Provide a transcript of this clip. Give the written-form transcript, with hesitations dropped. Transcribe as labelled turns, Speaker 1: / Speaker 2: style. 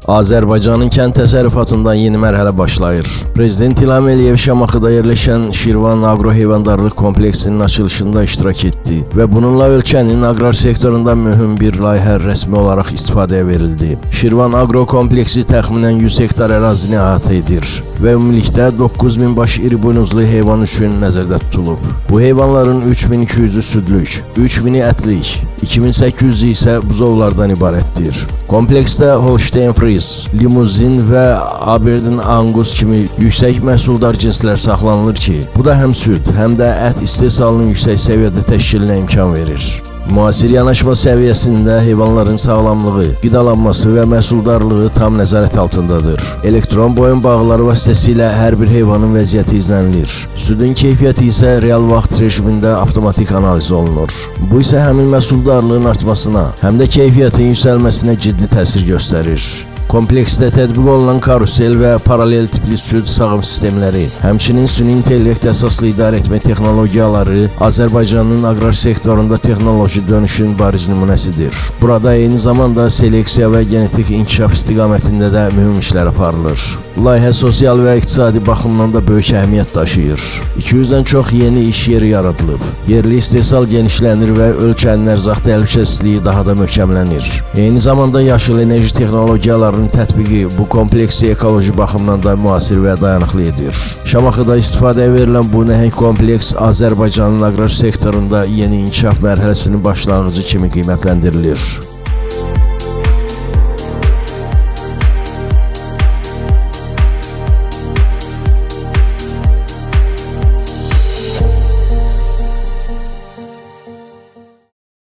Speaker 1: Azərbaycanın kənd təsərrüfatından yeni mərhələ başlayır. Prezident İlham Əliyev Şamaxıda yerləşən Şirvan Agro Heyvandarlıq kompleksinin açılışında iştirak etdi və bununla ölkənin aqrar sektorunda mühüm bir layihə rəsmi olaraq istifadəyə verildi. Şirvan Agro kompleksi təxminən 100 hektar ərazini əhatə edir və ümumilikdə 9000 baş iri buynuzlu heyvan üçün nəzərdə tutulub. Bu heyvanların 3200-ü südlük, 3000-i ətlik, 2800-ü isə buzovlardan ibarətdir. Kompleksdə Holstein Fries, limuzin və Aberdeen Angus kimi yüksək məhsuldar cinslər saxlanılır ki, bu da həm süd, həm də ət istehsalının yüksək səviyyədə təşkilinə imkan verir. Müasir yanaşma səviyyəsində heyvanların sağlamlığı, qidalanması və məhsuldarlığı tam nəzarət altındadır. Elektron boyun bağları vasitəsilə hər bir heyvanın vəziyyəti izlənilir. Südün keyfiyyəti isə real vaxt rejimində avtomatik analiz olunur. Bu isə həmin məhsuldarlığın artmasına, həm də keyfiyyətin yüksəlməsinə ciddi təsir göstərir. Kompleksdə tətbiq olunan karusel və paralel tipli süd sağım sistemləri, həmçinin süni intellekt əsaslı idarə etmə texnologiyaları Azərbaycanın aqrar sektorunda texnoloji dönüşün bariz nümunəsidir. Burada eyni zamanda seleksiya və genetik inkişaf istiqamətində də mühüm işlər aparılır. Layihə sosial və iqtisadi baxımdan da böyük əhəmiyyət daşıyır. 200-dən çox yeni iş yeri yaradılıb. Yerli istehsal genişlənir və ölkənin ərzaq təhlükəsizliyi daha da möhkəmlənir. Eyni zamanda yaşıl enerji texnologiyalarının tətbiqi bu kompleksi ekoloji baxımdan da müasir və dayanıqlı edir. Şamaxıda istifadəyə verilən bu nəhəng kompleks Azərbaycanın aqrar sektorunda yeni inkişaf mərhələsinin başlanğıcı kimi qiymətləndirilir.